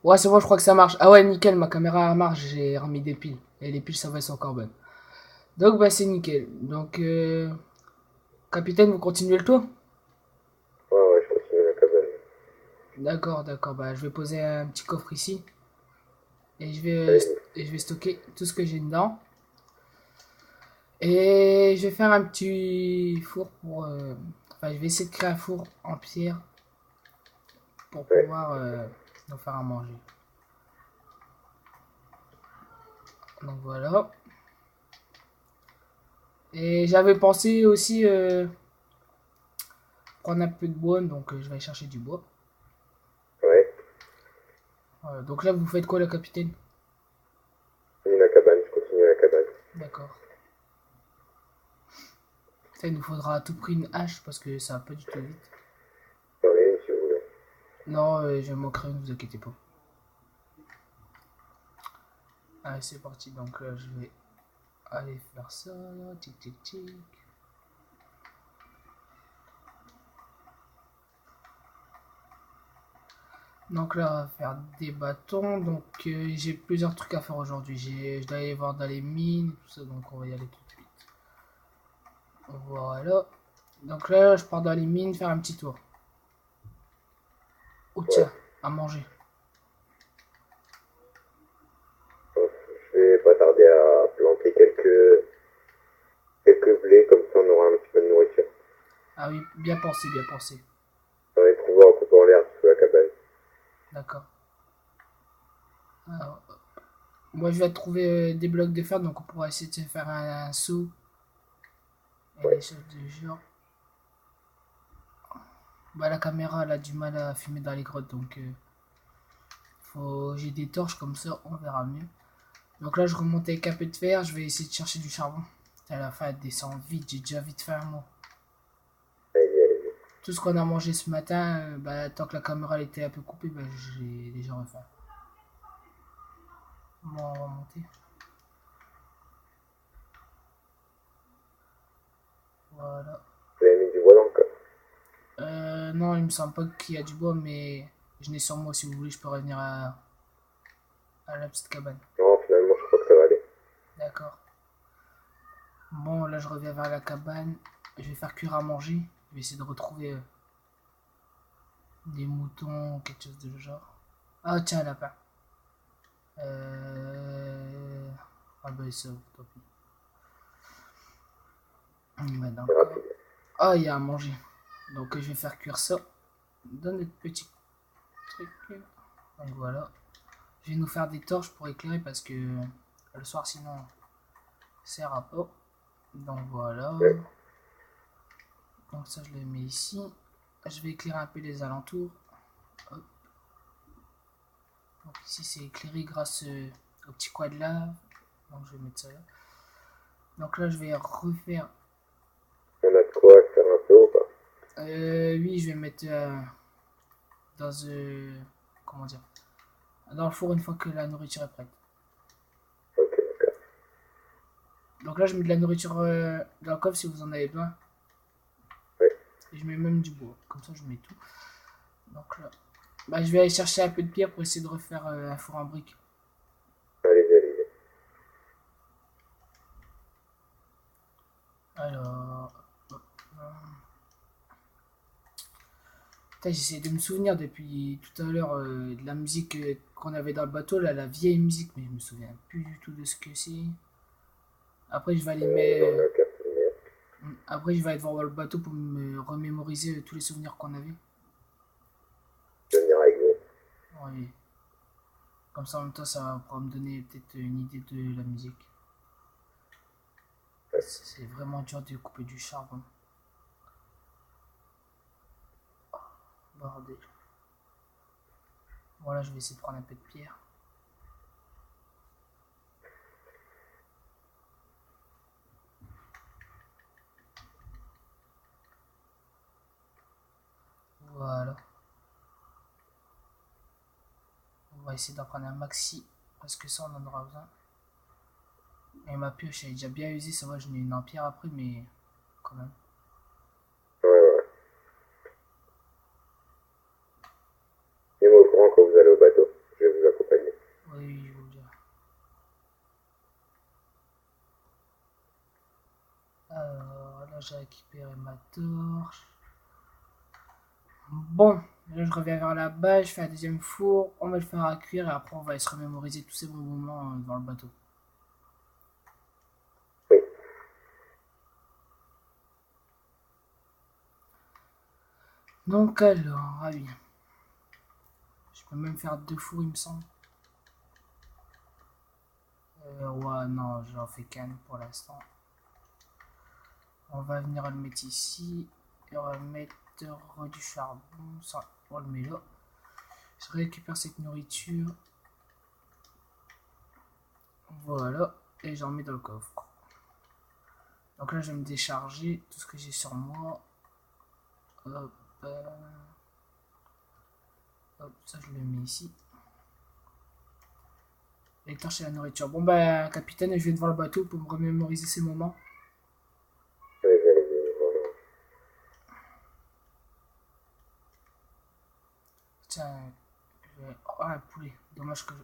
Ouais, c'est bon, je crois que ça marche. Ah ouais, nickel, ma caméra marche, j'ai remis des piles. Et les piles, ça va, sont encore bonnes. Donc, bah, c'est nickel. Donc, capitaine, vous continuez le tour? Ouais, ouais, je continue la cabane. D'accord, d'accord. Bah, je vais poser un petit coffre ici. Et je vais, Allez-y. et je vais stocker tout ce que j'ai dedans. Et je vais faire un petit four pour... enfin, je vais essayer de créer un four en pierre pour Ouais. pouvoir nous faire à manger. Donc voilà. Et j'avais pensé aussi prendre un peu de bois, donc je vais aller chercher du bois. Ouais. Voilà. Donc là, vous faites quoi, le capitaine? Continue la cabane, je continue la cabane. D'accord. Ça, il nous faudra à tout prix une hache parce que ça va pas du tout vite. J'en ai une si vous voulez. Non, je vais m'en créer une, vous inquiétez pas. Allez, c'est parti. Donc là, je vais aller faire ça. Tic, tic, tic. Donc là, on va faire des bâtons. Donc j'ai plusieurs trucs à faire aujourd'hui. Je dois aller voir dans les mines, tout ça. Donc on va y aller tout de suite. Voilà. Donc là, je pars dans les mines faire un petit tour. Oh Ouais. tiens, à manger. Bon, je vais pas tarder à planter quelques blés, comme ça on aura un petit peu de nourriture. Ah oui, bien pensé, bien pensé. J'en ai trouvé en coupant l'herbe sous la cabane. D'accord. Alors, moi, je vais trouver des blocs de fer, donc on pourra essayer de se faire un seau et Ouais. des choses de genre. Bah, la caméra, elle a du mal à filmer dans les grottes, donc j'ai des torches comme ça, on verra mieux. Donc là, je remonte avec un peu de fer, je vais essayer de chercher du charbon. À la fin, elle descend vite, j'ai déjà vite fait un mot. Allez-y, allez-y. Tout ce qu'on a mangé ce matin, bah, tant que la caméra elle était un peu coupée, bah, j'ai déjà refait. Bon, on va monter. Voilà. Vous avez mis du bois dans le coffre. Non, il me semble pas qu'il y a du bois, mais je n'ai sur moi si vous voulez, je peux revenir à la petite cabane. Non, finalement, je crois que ça va aller. D'accord. Bon, là je reviens vers la cabane. Je vais faire cuire à manger. Je vais essayer de retrouver des moutons ou quelque chose de genre. Ah, tiens, un lapin. Euh... Ah, bah, ça, tant pis. Bah, C'est d'accord. rapide. Ah, il y a à manger. Donc, je vais faire cuire ça dans notre petit truc. Donc, voilà. Je vais nous faire des torches pour éclairer parce que le soir, sinon, ça sert à pas. Donc, voilà. Ouais. Donc, ça, je le mets ici. Je vais éclairer un peu les alentours. Hop. Donc, ici, c'est éclairé grâce au petit coin de lave. Donc, je vais mettre ça là. Donc, là, je vais refaire. On a de quoi faire un peu ou pas? Oui, je vais mettre dans. Comment dire? Dans le four une fois que la nourriture est prête. Ok, d'accord. Donc là, je mets de la nourriture dans le coffre si vous en avez besoin. Ouais. Et je mets même du bois. Comme ça, je mets tout. Donc là, bah, je vais aller chercher un peu de pierre pour essayer de refaire un four en brique. Allez-y, allez-y. Alors, j'essaie de me souvenir depuis tout à l'heure de la musique qu'on avait dans le bateau, là, la vieille musique, mais je me souviens plus du tout de ce que c'est. Après, je vais aller J'en ai mettre. aucun souvenir. Après, je vais aller voir le bateau pour me remémoriser tous les souvenirs qu'on avait. Je vais venir avec vous. Oui. Comme ça, en même temps, ça va pouvoir me donner peut-être une idée de la musique. Ouais. C'est vraiment dur de couper du charbon. Bordel. Voilà, je vais essayer de prendre un peu de pierre. Voilà. On va essayer d'en prendre un maxi. Parce que ça, on en aura besoin. Et ma pioche, elle est déjà bien usée. Ça va, je n'ai une en pierre après, mais quand même. Ouais, ouais. Tenez-moi au courant quand vous allez au bateau. Je vais vous j'ai récupéré ma torche. Bon, là je reviens vers la base, je fais un deuxième four, on va le faire à cuire et après on va se remémoriser tous ces bons moments dans le bateau. Oui. Donc alors, ah oui. Je peux même faire 2 fours il me semble. Ouais, non, j'en fais qu'un pour l'instant. On va venir le mettre ici. Et on va mettre du charbon. Ça, on le met là. Je récupère cette nourriture. Voilà. Et j'en mets dans le coffre. Donc là, je vais me décharger tout ce que j'ai sur moi. Hop. Hop, ça, je le mets ici. Les torches et la nourriture. Bon, bah, capitaine, je vais devant le bateau pour me remémoriser ces moments. Tiens, oh, un poulet. Dommage que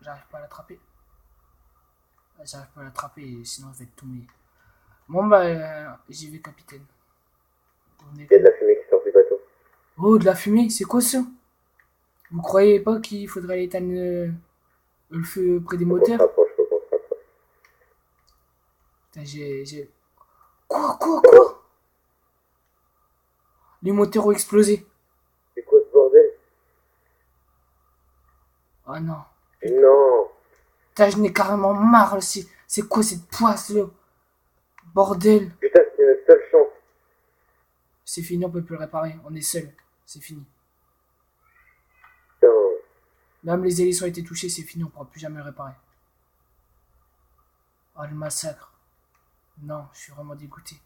j'arrive pas à l'attraper. J'arrive pas à l'attraper, sinon je vais tout mouiller. Bon, bah, j'y vais, capitaine. Il y a de la fumée qui sort du bateau. Oh, de la fumée, c'est quoi ça? Vous croyez pas qu'il faudrait aller éteindre le feu près des moteurs? Faut qu'on se rapproche. Putain, j'ai... Quoi? Les moteurs ont explosé. C'est quoi ce bordel? Oh non. Non. Putain, je n'ai carrément marre. C'est quoi cette poisse là? Bordel. Putain, c'est notre seule chance. C'est fini, on peut plus le réparer. On est seul. C'est fini. Putain. Même les hélices ont été touchées, c'est fini, on pourra plus jamais le réparer. Oh le massacre. Non, je suis vraiment dégoûté.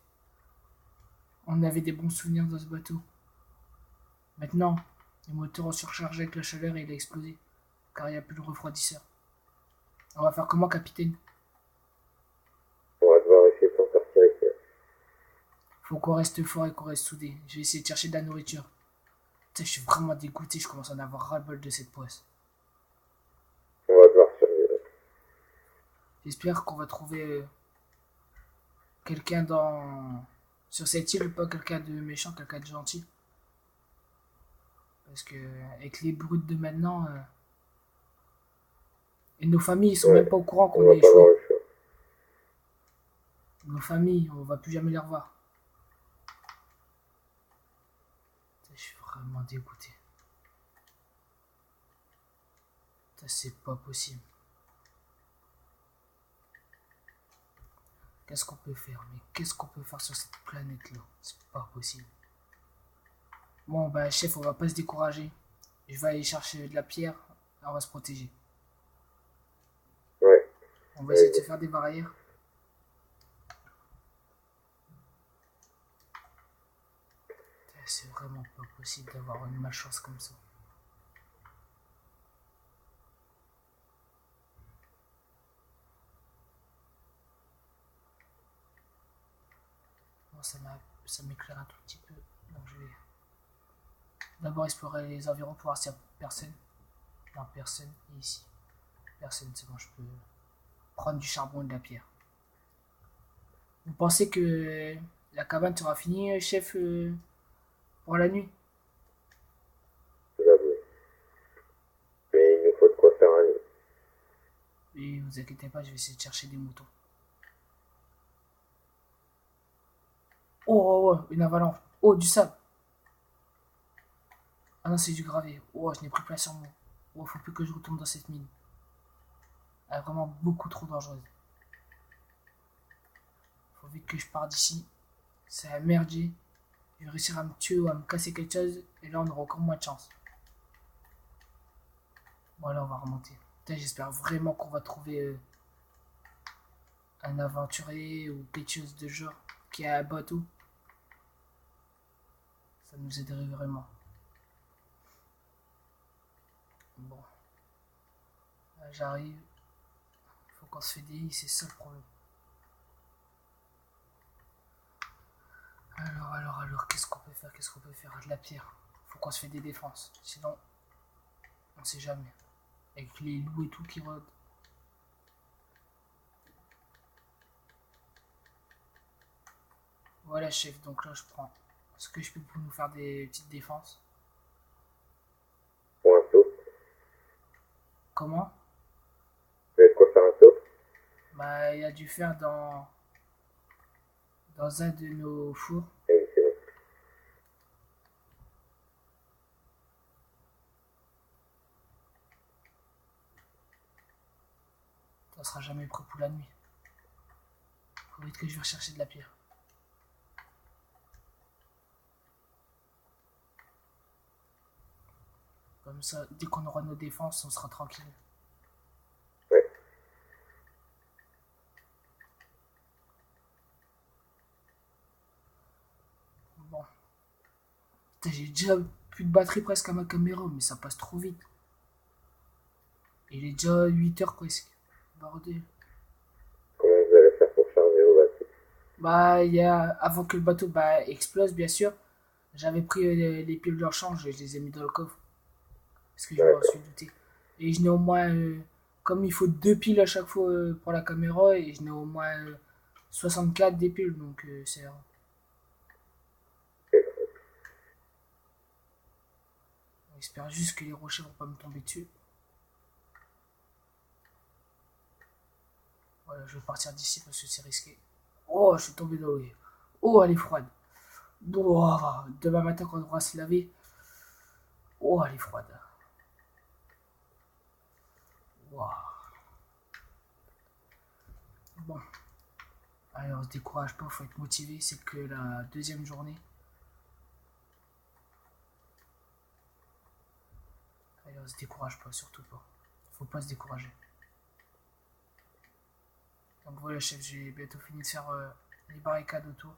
On avait des bons souvenirs dans ce bateau. Maintenant, les moteurs ont surchargé avec la chaleur et il a explosé. Car il n'y a plus de refroidisseur. On va faire comment, capitaine? On va devoir essayer de s'en sortir ici. Faut qu'on reste fort et qu'on reste soudés. Je vais essayer de chercher de la nourriture. Putain, je suis vraiment dégoûté, je commence à en avoir ras-le-bol de cette poisse. On va devoir survivre. J'espère qu'on va trouver quelqu'un sur cette île, pas quelqu'un de méchant, quelqu'un de gentil. Parce que avec les brutes de maintenant, et nos familles, ils sont même pas au courant qu'on a échoué. Nos familles, on va plus jamais les revoir. Je suis vraiment dégoûté. C'est pas possible. Qu'est-ce qu'on peut faire? Mais qu'est-ce qu'on peut faire sur cette planète-là? C'est pas possible. Bon, bah, chef, on va pas se décourager. Je vais aller chercher de la pierre et on va se protéger. Ouais. On va essayer de se faire des barrières. C'est vraiment pas possible d'avoir une malchance comme ça. Bon, ça m'éclaire un tout petit peu. Donc je vais d'abord explorer les environs pour voir s'il n'y a personne. Non, personne. Et ici. Personne, c'est bon, je peux prendre du charbon et de la pierre. Vous pensez que la cabane sera finie, chef, pour la nuit? J'avoue. Mais il nous faut de quoi faire un lit. Et vous inquiétez pas, je vais essayer de chercher des moutons. Oh, une avalanche. Oh, du sable. Ah non, c'est du gravier. Oh, je n'ai plus place sur moi. Oh, faut plus que je retourne dans cette mine. Elle est vraiment beaucoup trop dangereuse. Faut vite que je parte d'ici. C'est un merdier. Je vais réussir à me tuer ou à me casser quelque chose. Et là, on aura encore moins de chance. Bon, là, on va remonter. Putain, j'espère vraiment qu'on va trouver un aventurier ou quelque chose de genre qui a un bateau. Ça nous aiderait vraiment. Bon. Là, j'arrive. Faut qu'on se fait des lits, c'est ça le problème. Alors, qu'est-ce qu'on peut faire? De la pierre. Faut qu'on se fait des défenses. Sinon, on sait jamais. Avec les loups et tout qui rôdent. Voilà, chef, donc là, je prends ce que je peux pour nous faire des petites défenses. Pour un saut. Comment? Vous avez de quoi faire un saut? Bah, il y a du fer dans un de nos fours. Oui, c'est bon. Ça sera jamais prêt pour la nuit. Faut vite que je vais rechercher de la pierre. Comme ça, dès qu'on aura nos défenses, on sera tranquille. Ouais. Bon. Putain, j'ai déjà plus de batterie presque à ma caméra, mais ça passe trop vite. Il est déjà 8 h presque. Bordel. Comment vous allez faire pour charger vos batteries? Bah, il y a, avant que le bateau explose, bien sûr, j'avais pris les piles de rechange et je les ai mis dans le coffre. Parce que je m'en suis D'accord. douté. Et je n'ai au moins, comme il faut 2 piles à chaque fois pour la caméra, et je n'ai au moins 64 des piles, donc c'est. J'espère juste que les rochers vont pas me tomber dessus. Voilà, je vais partir d'ici parce que c'est risqué. Oh, je suis tombé dans l'eau. Oh, elle est froide. Oh, demain matin, quand on devra se laver. Oh, elle est froide. Wow. Bon, allez, on se décourage pas, faut être motivé. C'est que la deuxième journée. Allez, on se décourage pas, surtout pas. Faut pas se décourager. Donc voilà, chef, j'ai bientôt fini de faire les barricades autour.